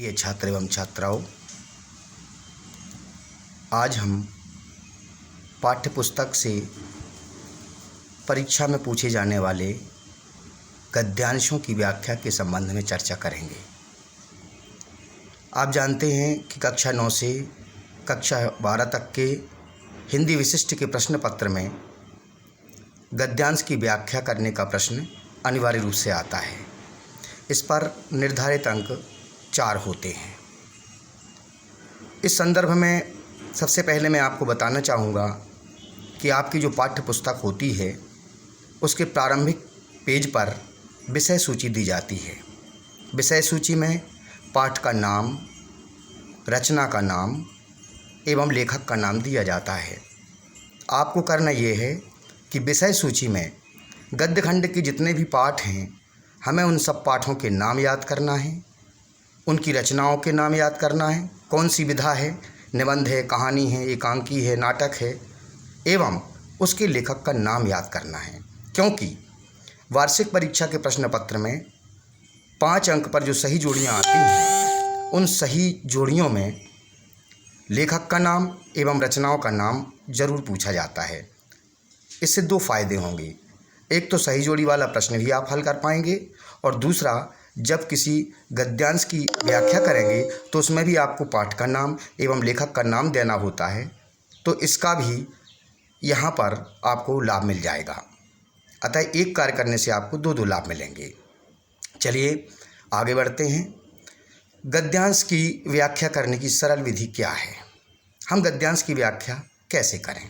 प्रिय छात्र एवं छात्राओं, आज हम पाठ्य पुस्तक से परीक्षा में पूछे जाने वाले गद्यांशों की व्याख्या के संबंध में चर्चा करेंगे। आप जानते हैं कि कक्षा 9 से कक्षा 12 तक के हिंदी विशिष्ट के प्रश्न पत्र में गद्यांश की व्याख्या करने का प्रश्न अनिवार्य रूप से आता है। इस पर निर्धारित अंक 4 होते हैं। इस संदर्भ में सबसे पहले मैं आपको बताना चाहूँगा कि आपकी जो पाठ्य पुस्तक होती है उसके प्रारंभिक पेज पर विषय सूची दी जाती है। विषय सूची में पाठ का नाम, रचना का नाम एवं लेखक का नाम दिया जाता है। आपको करना ये है कि विषय सूची में गद्य खंड के जितने भी पाठ हैं, हमें उन सब पाठों के नाम याद करना है, उनकी रचनाओं के नाम याद करना है, कौन सी विधा है, निबंध है, कहानी है, एकांकी है, नाटक है, एवं उसके लेखक का नाम याद करना है। क्योंकि वार्षिक परीक्षा के प्रश्न पत्र में 5 अंक पर जो सही जोड़ियां आती हैं, उन सही जोड़ियों में लेखक का नाम एवं रचनाओं का नाम जरूर पूछा जाता है। इससे 2 फायदे होंगे। एक तो सही जोड़ी वाला प्रश्न भी आप हल कर पाएंगे, और दूसरा, जब किसी गद्यांश की व्याख्या करेंगे तो उसमें भी आपको पाठ का नाम एवं लेखक का नाम देना होता है, तो इसका भी यहाँ पर आपको लाभ मिल जाएगा। अतः एक कार्य करने से आपको 2 लाभ मिलेंगे। चलिए आगे बढ़ते हैं। गद्यांश की व्याख्या करने की सरल विधि क्या है? हम गद्यांश की व्याख्या कैसे करें?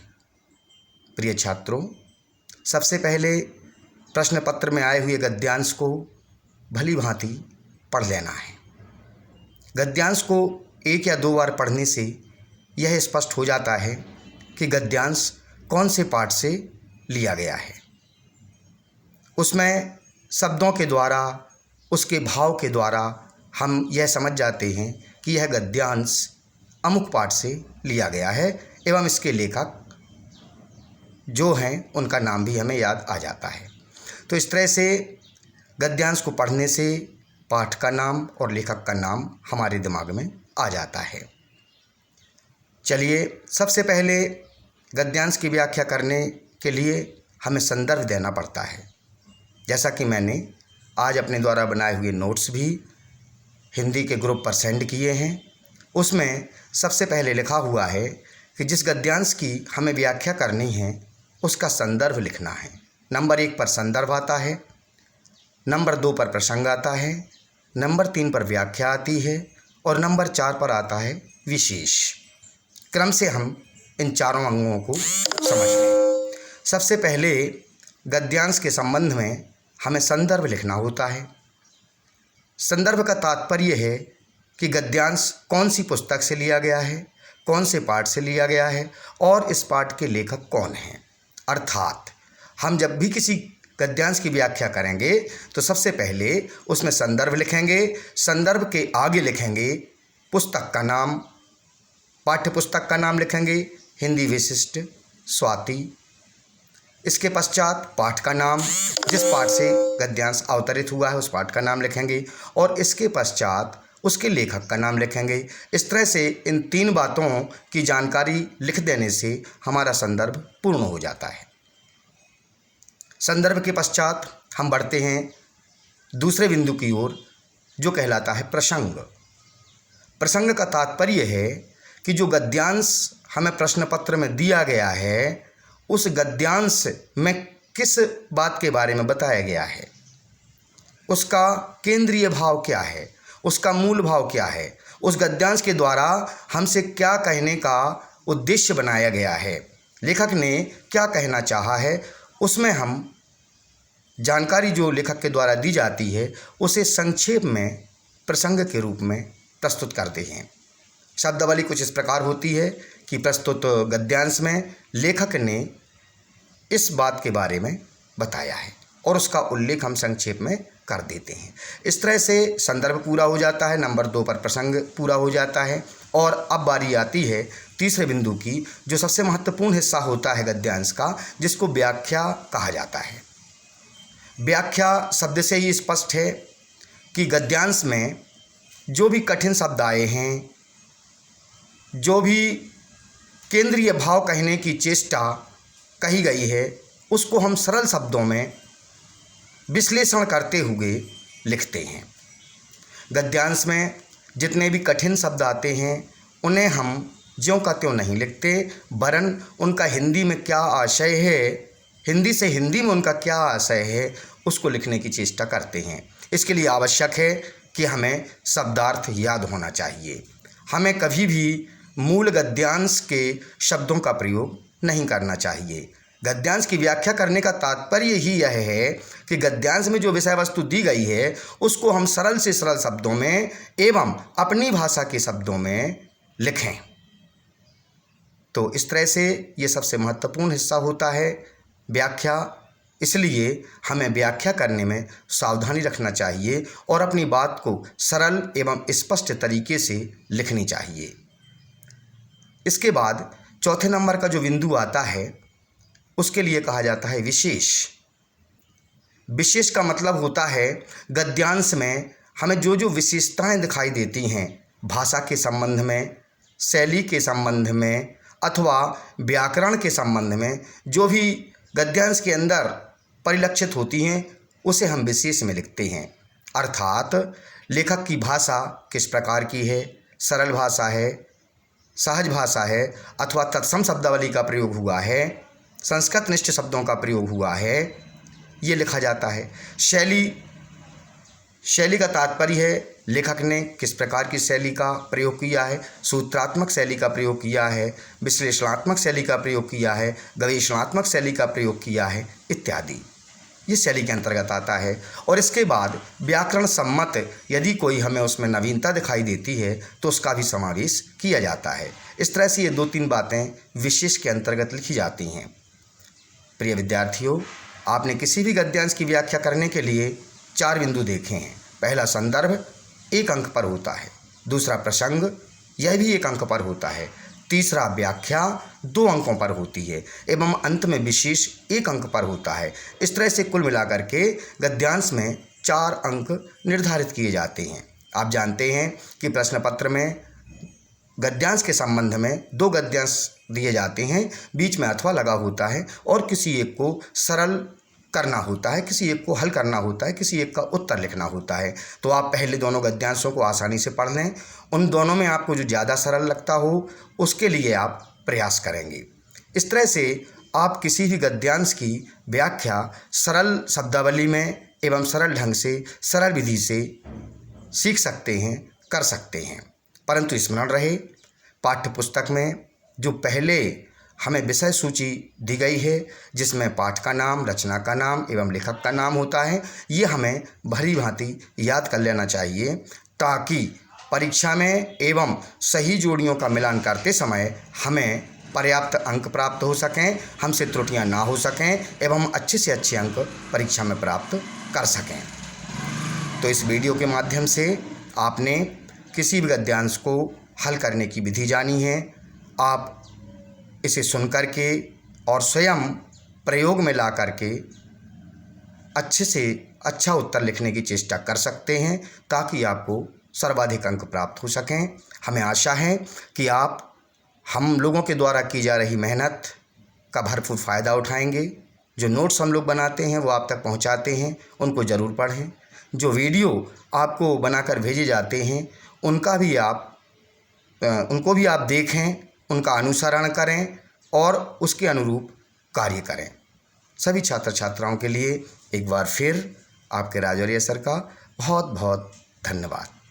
प्रिय छात्रों, सबसे पहले प्रश्न पत्र में आए हुए गद्यांश को भली भांति पढ़ लेना है। गद्यांश को 1 या 2 बार पढ़ने से यह स्पष्ट हो जाता है कि गद्यांश कौन से पाठ से लिया गया है। उसमें शब्दों के द्वारा, उसके भाव के द्वारा हम यह समझ जाते हैं कि यह गद्यांश अमुक पाठ से लिया गया है, एवं इसके लेखक जो हैं उनका नाम भी हमें याद आ जाता है। तो इस तरह से गद्यांश को पढ़ने से पाठ का नाम और लेखक का नाम हमारे दिमाग में आ जाता है। चलिए, सबसे पहले गद्यांश की व्याख्या करने के लिए हमें संदर्भ देना पड़ता है। जैसा कि मैंने आज अपने द्वारा बनाए हुए नोट्स भी हिंदी के ग्रुप पर सेंड किए हैं, उसमें सबसे पहले लिखा हुआ है कि जिस गद्यांश की हमें व्याख्या करनी है उसका संदर्भ लिखना है। नंबर 1 पर संदर्भ आता है, नंबर 2 पर प्रसंग आता है, नंबर 3 पर व्याख्या आती है, और नंबर 4 पर आता है विशेष। क्रम से हम इन चारों अंगों को समझ लें। सबसे पहले गद्यांश के संबंध में हमें संदर्भ लिखना होता है। संदर्भ का तात्पर्य है कि गद्यांश कौन सी पुस्तक से लिया गया है, कौन से पाठ से लिया गया है, और इस पाठ के लेखक कौन हैं। अर्थात हम जब भी किसी गद्यांश की व्याख्या करेंगे तो सबसे पहले उसमें संदर्भ लिखेंगे। संदर्भ के आगे लिखेंगे पुस्तक का नाम, पाठ्य पुस्तक का नाम लिखेंगे, हिंदी विशिष्ट, स्वाति। इसके पश्चात पाठ का नाम, जिस पाठ से गद्यांश अवतरित हुआ है उस पाठ का नाम लिखेंगे, और इसके पश्चात उसके लेखक का नाम लिखेंगे। इस तरह से इन 3 बातों की जानकारी लिख देने से हमारा संदर्भ पूर्ण हो जाता है। संदर्भ के पश्चात हम बढ़ते हैं दूसरे बिंदु की ओर, जो कहलाता है प्रसंग। प्रसंग का तात्पर्य है कि जो गद्यांश हमें प्रश्न पत्र में दिया गया है उस गद्यांश में किस बात के बारे में बताया गया है, उसका केंद्रीय भाव क्या है, उसका मूल भाव क्या है, उस गद्यांश के द्वारा हमसे क्या कहने का उद्देश्य बनाया गया है, लेखक ने क्या कहना चाहा है, उसमें हम जानकारी जो लेखक के द्वारा दी जाती है उसे संक्षेप में प्रसंग के रूप में प्रस्तुत करते हैं। शब्दावली कुछ इस प्रकार होती है कि प्रस्तुत गद्यांश में लेखक ने इस बात के बारे में बताया है और उसका उल्लेख हम संक्षेप में कर देते हैं। इस तरह से संदर्भ पूरा हो जाता है, नंबर 2 पर प्रसंग पूरा हो जाता है। और अब बारी आती है तीसरे बिंदु की, जो सबसे महत्वपूर्ण हिस्सा होता है गद्यांश का, जिसको व्याख्या कहा जाता है। व्याख्या शब्द से ही स्पष्ट है कि गद्यांश में जो भी कठिन शब्द आए हैं, जो भी केंद्रीय भाव कहने की चेष्टा कही गई है, उसको हम सरल शब्दों में विश्लेषण करते हुए लिखते हैं। गद्यांश में जितने भी कठिन शब्द आते हैं उन्हें हम ज्यों का त्यों नहीं लिखते, वरन उनका हिंदी में क्या आशय है, हिंदी से हिंदी में उनका क्या आशय है, उसको लिखने की चेष्टा करते हैं। इसके लिए आवश्यक है कि हमें शब्दार्थ याद होना चाहिए। हमें कभी भी मूल गद्यांश के शब्दों का प्रयोग नहीं करना चाहिए। गद्यांश की व्याख्या करने का तात्पर्य ही यह है कि गद्यांश में जो विषय वस्तु दी गई है उसको हम सरल से सरल शब्दों में एवं अपनी भाषा के शब्दों में लिखें। तो इस तरह से ये सबसे महत्वपूर्ण हिस्सा होता है व्याख्या। इसलिए हमें व्याख्या करने में सावधानी रखना चाहिए और अपनी बात को सरल एवं स्पष्ट तरीके से लिखनी चाहिए। इसके बाद चौथे नंबर का जो बिंदु आता है उसके लिए कहा जाता है विशेष। विशेष का मतलब होता है गद्यांश में हमें जो जो विशेषताएं दिखाई देती हैं भाषा के संबंध में, शैली के संबंध में अथवा व्याकरण के संबंध में, जो भी गद्यांश के अंदर परिलक्षित होती हैं उसे हम विशेष में लिखते हैं। अर्थात लेखक की भाषा किस प्रकार की है, सरल भाषा है, सहज भाषा है अथवा तत्सम शब्दावली का प्रयोग हुआ है, संस्कृतनिष्ठ शब्दों का प्रयोग हुआ है, ये लिखा जाता है। शैली का तात्पर्य है लेखक ने किस प्रकार की शैली का प्रयोग किया है, सूत्रात्मक शैली का प्रयोग किया है, विश्लेषणात्मक शैली का प्रयोग किया है, गवेषणात्मक शैली का प्रयोग किया है इत्यादि, ये शैली के अंतर्गत आता है। और इसके बाद व्याकरण सम्मत यदि कोई हमें उसमें नवीनता दिखाई देती है तो उसका भी समावेश किया जाता है। इस तरह से ये 2-3 बातें विशेष के अंतर्गत लिखी जाती हैं। प्रिय विद्यार्थियों, आपने किसी भी गद्यांश की व्याख्या करने के लिए 4 बिंदु देखे हैं। पहला संदर्भ 1 अंक पर होता है, दूसरा प्रसंग यह भी 1 अंक पर होता है, तीसरा व्याख्या 2 अंकों पर होती है एवं अंत में विशेष 1 अंक पर होता है। इस तरह से कुल मिलाकर के गद्यांश में 4 अंक निर्धारित किए जाते हैं। आप जानते हैं कि प्रश्न पत्र में गद्यांश के संबंध में 2 गद्यांश दिए जाते हैं, बीच में अथवा लगा होता है और किसी एक को सरल करना होता है, किसी एक को हल करना होता है, किसी एक का उत्तर लिखना होता है। तो आप पहले दोनों गद्यांशों को आसानी से पढ़ लें, उन दोनों में आपको जो ज़्यादा सरल लगता हो उसके लिए आप प्रयास करेंगे। इस तरह से आप किसी भी गद्यांश की व्याख्या सरल शब्दावली में एवं सरल ढंग से, सरल विधि से सीख सकते हैं, कर सकते हैं। परंतु स्मरण रहे, पाठ्य पुस्तक में जो पहले हमें विषय सूची दी गई है जिसमें पाठ का नाम, रचना का नाम एवं लेखक का नाम होता है, ये हमें भली भांति याद कर लेना चाहिए ताकि परीक्षा में एवं सही जोड़ियों का मिलान करते समय हमें पर्याप्त अंक प्राप्त हो सकें, हमसे त्रुटियां ना हो सकें एवं अच्छे से अच्छे अंक परीक्षा में प्राप्त कर सकें। तो इस वीडियो के माध्यम से आपने किसी भी गद्यांश को हल करने की विधि जानी है। आप इसे सुनकर के और स्वयं प्रयोग में ला करके अच्छे से अच्छा उत्तर लिखने की चेष्टा कर सकते हैं ताकि आपको सर्वाधिक अंक प्राप्त हो सकें। हमें आशा है कि आप हम लोगों के द्वारा की जा रही मेहनत का भरपूर फ़ायदा उठाएंगे। जो नोट्स हम लोग बनाते हैं वो आप तक पहुंचाते हैं, उनको ज़रूर पढ़ें। जो वीडियो आपको बनाकर भेजे जाते हैं उनको भी आप देखें, उनका अनुसरण करें और उसके अनुरूप कार्य करें। सभी छात्र छात्राओं के लिए एक बार फिर आपके राजौरिया सर का बहुत बहुत धन्यवाद।